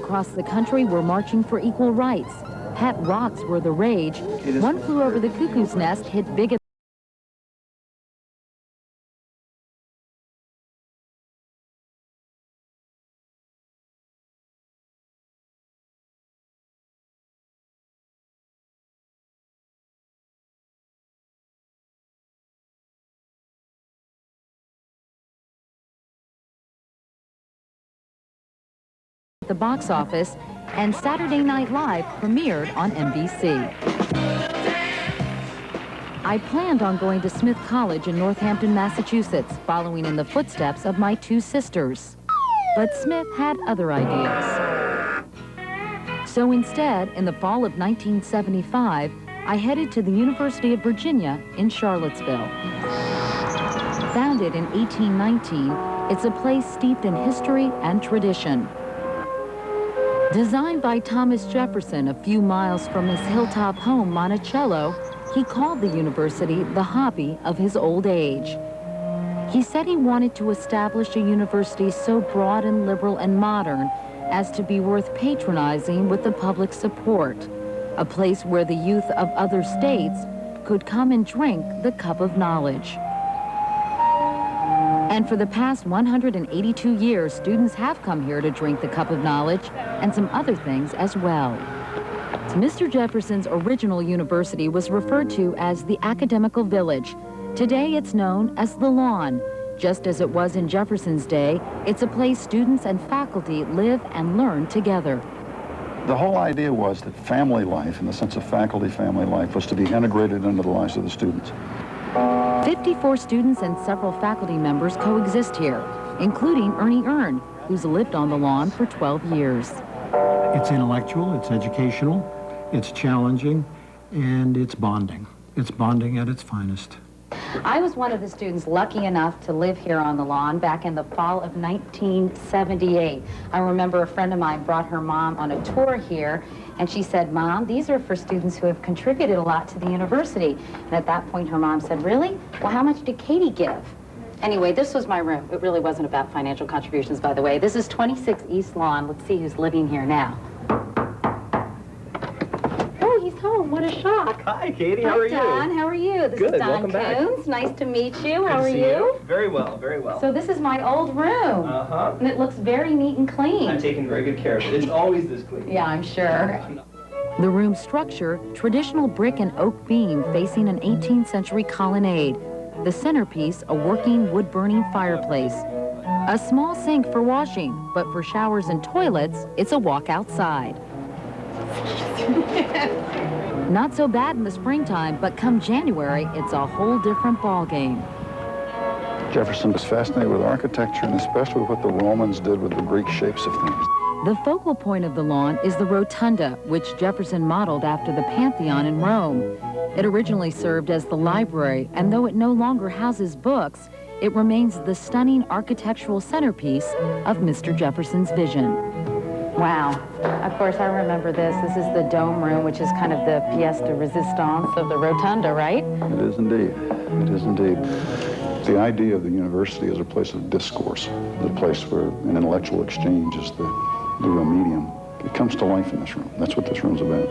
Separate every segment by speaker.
Speaker 1: across the country were marching for equal rights. Pet rocks were the rage. One Flew Over the Cuckoo's Nest hit big at the box office, and Saturday Night Live premiered on NBC. I planned on going to Smith College in Northampton, Massachusetts, following in the footsteps of my two sisters. But Smith had other ideas. So instead, in the fall of 1975, I headed to the University of Virginia in Charlottesville. Founded in 1819, it's a place steeped in history and tradition. Designed by Thomas Jefferson a few miles from his hilltop home, Monticello, he called the university the hobby of his old age. He said he wanted to establish a university so broad and liberal and modern as to be worth patronizing with the public support, a place where the youth of other states could come and drink the cup of knowledge. And for the past 182 years, students have come here to drink the cup of knowledge and some other things as well. Mr. Jefferson's original university was referred to as the Academical Village. Today it's known as the Lawn. Just as it was in Jefferson's day, it's a place students and faculty live and learn together.
Speaker 2: The whole idea was that family life, in the sense of faculty family life, was to be integrated into the lives of the students.
Speaker 1: 54 students and several faculty members coexist here, including Ernie Earn, who's lived on the Lawn for 12 years.
Speaker 3: It's intellectual, it's educational, it's challenging, and it's bonding. It's bonding at its finest.
Speaker 1: I was one of the students lucky enough to live here on the Lawn back in the fall of 1978. I remember a friend of mine brought her mom on a tour here, and she said, "Mom, these are for students who have contributed a lot to the university." And at that point, her mom said, "Really? Well, how much did Katie give?" Anyway, this was my room. It really wasn't about financial contributions, by the way. This is 26 East Lawn. Let's see who's living here now. Oh, he's home. What a shock.
Speaker 4: Hi, Katie. How are you?
Speaker 1: Don. How are you? This
Speaker 4: Good.
Speaker 1: is Don
Speaker 4: Welcome back.
Speaker 1: Coons. Nice to meet you.
Speaker 4: Good
Speaker 1: How
Speaker 4: to
Speaker 1: are
Speaker 4: see
Speaker 1: you?
Speaker 4: Very well, very well.
Speaker 1: So this is my old room.
Speaker 4: Uh-huh.
Speaker 1: And it looks very neat and clean.
Speaker 4: I'm taking very good care of it. It's always this clean.
Speaker 1: Yeah, I'm sure. The room's structure, traditional brick and oak beam facing an 18th century colonnade. The centerpiece, a working wood-burning fireplace. A small sink for washing, but for showers and toilets, it's a walk outside. Not so bad in the springtime, but come January, it's a whole different ballgame.
Speaker 2: Jefferson was fascinated with architecture, and especially what the Romans did with the Greek shapes of things.
Speaker 1: The focal point of the Lawn is the Rotunda, which Jefferson modeled after the Pantheon in Rome. It originally served as the library, and though it no longer houses books, it remains the stunning architectural centerpiece of Mr. Jefferson's vision. Wow. Of course, I remember this. This is the dome room, which is kind of the pièce de résistance of the Rotunda, right?
Speaker 2: It is indeed. It is indeed. The idea of the university is a place of discourse, the place where an intellectual exchange is the real medium. It comes to life in this room. That's what this room's about.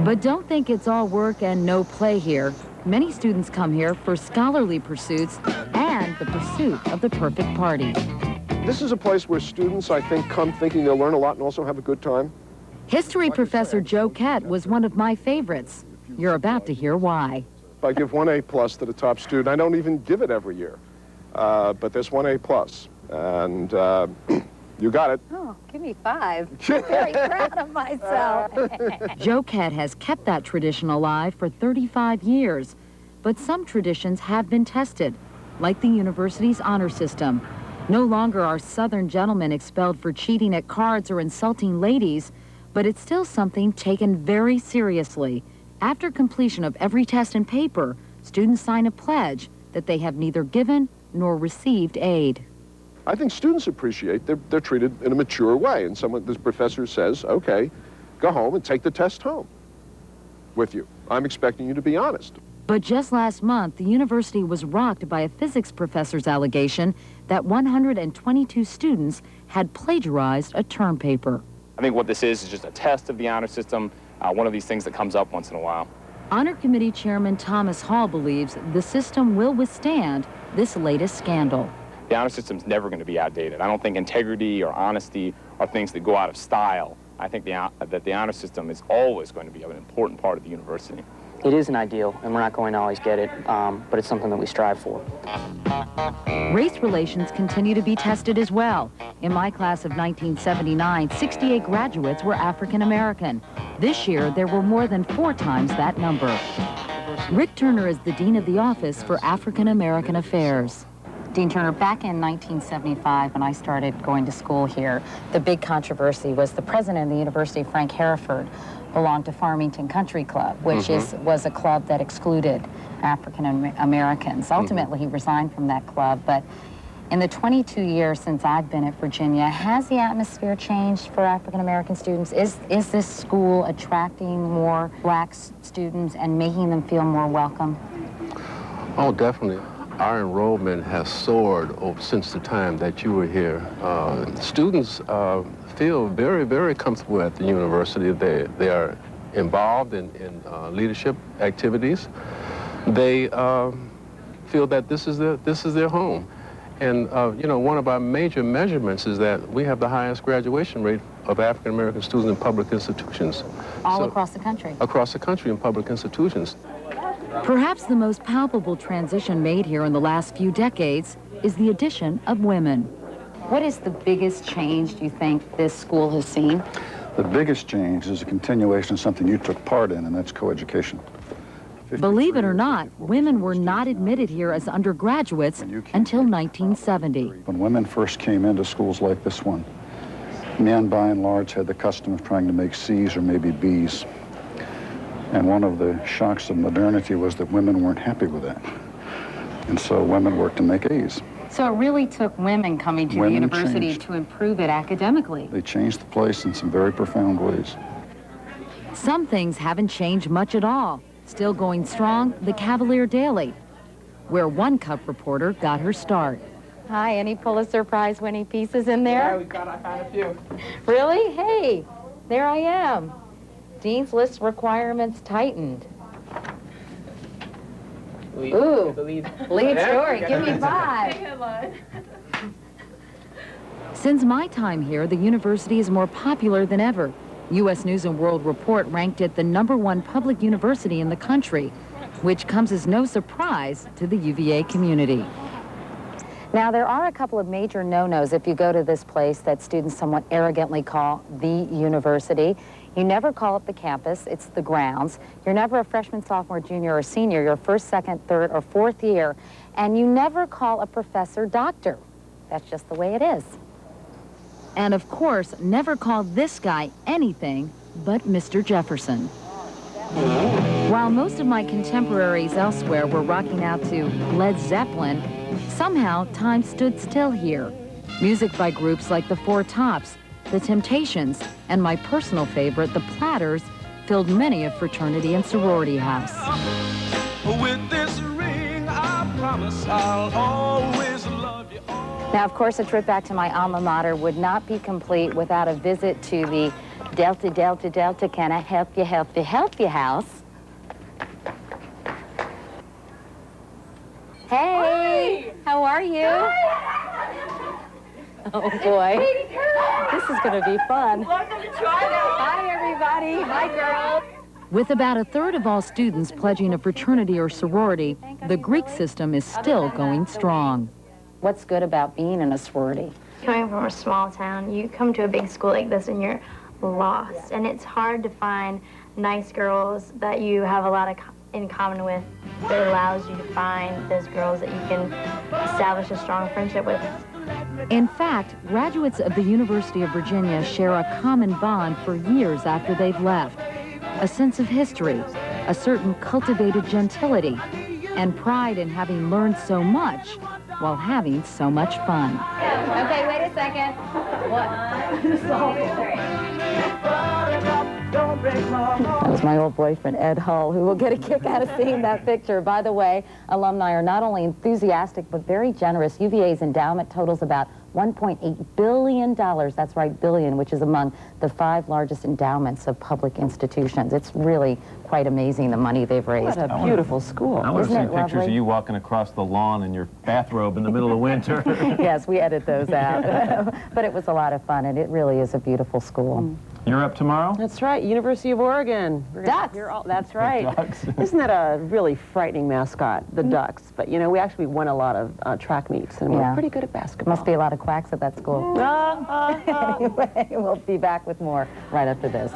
Speaker 1: But don't think it's all work and no play here. Many students come here for scholarly pursuits and the pursuit of the perfect party.
Speaker 5: This is a place where students, I think, come thinking they'll learn a lot and also have a good time.
Speaker 1: History professor Joe Kett was one of my favorites. You're about to hear why.
Speaker 5: I give 1 A+ to the top student. I don't even give it every year, but there's 1 A+. And you got it.
Speaker 6: Oh, give me 5. I'm very proud of myself.
Speaker 1: Joe Kett has kept that tradition alive for 35 years. But some traditions have been tested, like the university's honor system. No longer are Southern gentlemen expelled for cheating at cards or insulting ladies, but it's still something taken very seriously. After completion of every test and paper, students sign a pledge that they have neither given nor received aid.
Speaker 5: I think students appreciate they're treated in a mature way, and this professor says, okay, go home and take the test home with you. I'm expecting you to be honest.
Speaker 1: But just last month, the university was rocked by a physics professor's allegation that 122 students had plagiarized a term paper.
Speaker 7: I think what this is just a test of the honor system, one of these things that comes up once in a while.
Speaker 1: Honor Committee Chairman Thomas Hall believes the system will withstand this latest scandal.
Speaker 7: The honor system's never going to be outdated. I don't think integrity or honesty are things that go out of style. I think that the honor system is always going to be an important part of the university.
Speaker 8: It is an ideal, and we're not going to always get it, but it's something that we strive for.
Speaker 1: Race relations continue to be tested as well. In my class of 1979, 68 graduates were African American. This year, there were more than 4 times that number. Rick Turner is the Dean of the Office for African American Affairs. Dean Turner, back in 1975, when I started going to school here, the big controversy was the president of the university, Frank Hereford, belonged to Farmington Country Club, which was a club that excluded African Americans. Ultimately, he resigned from that club, but in the 22 years since I've been at Virginia, has the atmosphere changed for African American students? Is this school attracting more black students and making them feel more welcome?
Speaker 9: Oh, definitely. Our enrollment has soared since the time that you were here. Students feel very, very comfortable at the university. They are involved in leadership activities. They feel that this is their home. And you know, one of our major measurements is that we have the highest graduation rate of African American students in public institutions.
Speaker 1: All across the country?
Speaker 9: Across the country in public institutions.
Speaker 1: Perhaps the most palpable transition made here in the last few decades is the addition of women. What is the biggest change, do you think, this school has seen?
Speaker 2: The biggest change is a continuation of something you took part in, and that's coeducation.
Speaker 1: Believe it or not, women were not admitted here as undergraduates until 1970.
Speaker 2: When women first came into schools like this one, men by and large had the custom of trying to make C's or maybe B's. And one of the shocks of modernity was that women weren't happy with that. And so women worked to make A's.
Speaker 1: So it really took women coming to the university to improve it academically.
Speaker 2: They changed the place in some very profound ways.
Speaker 1: Some things haven't changed much at all. Still going strong, the Cavalier Daily, where one Cup reporter got her start. Hi, any Pulitzer Prize winning pieces in there?
Speaker 4: Yeah, I found a few.
Speaker 1: Really? Hey, there I am. Dean's list requirements tightened. Ooh, lead story. Give me 5. Since my time here, the university is more popular than ever. U.S. News & World Report ranked it the #1 public university in the country, which comes as no surprise to the UVA community. Now, there are a couple of major no-nos if you go to this place that students somewhat arrogantly call the university. You never call it the campus, it's the grounds. You're never a freshman, sophomore, junior, or senior. You're first, second, third, or fourth year. And you never call a professor doctor. That's just the way it is. And of course, never call this guy anything but Mr. Jefferson. While most of my contemporaries elsewhere were rocking out to Led Zeppelin, somehow time stood still here. Music by groups like the Four Tops, the Temptations, and my personal favorite, the Platters, filled many a fraternity and sorority house.
Speaker 10: With this ring, I promise I'll always love you.
Speaker 1: Now, of course, a trip back to my alma mater would not be complete without a visit to the Delta, Delta, Delta, can I help you, help you, help you house. Hey, how are you? Oh, boy. This is going to be fun.
Speaker 6: Welcome to Toronto.
Speaker 1: Hi, everybody. Hi, girls. With about a third of all students pledging a fraternity or sorority, the Greek system is still going strong. What's good about being in a sorority?
Speaker 11: Coming from a small town, you come to a big school like this and you're lost. And it's hard to find nice girls that you have a lot in common with. It allows you to find those girls that you can establish a strong friendship with.
Speaker 1: In fact, graduates of the University of Virginia share a common bond for years after they've left. A sense of history, a certain cultivated gentility, and pride in having learned so much while having so much fun.
Speaker 6: Okay, wait a second. What?
Speaker 1: That was my old boyfriend, Ed Hull, who will get a kick out of seeing that picture. By the way, alumni are not only enthusiastic, but very generous. UVA's endowment totals about $1.8 billion. That's right, billion, which is among the 5 largest endowments of public institutions. It's really quite amazing, the money they've raised.
Speaker 12: What a beautiful school.
Speaker 13: I want to
Speaker 1: Isn't
Speaker 13: see
Speaker 1: it
Speaker 13: pictures
Speaker 1: lovely?
Speaker 13: of you walking across the lawn in your bathrobe in the middle of winter.
Speaker 1: Yes, we edit those out. But it was a lot of fun, and it really is a beautiful school.
Speaker 13: You're up tomorrow?
Speaker 12: That's right, University of Oregon.
Speaker 6: Ducks.
Speaker 12: That's right.
Speaker 13: Ducks.
Speaker 12: Isn't that a really frightening mascot, the Ducks? But, you know, we actually won a lot of track meets, and we're pretty good at basketball.
Speaker 1: Must be a lot of quacks at that school. Anyway, we'll be back with more right after this.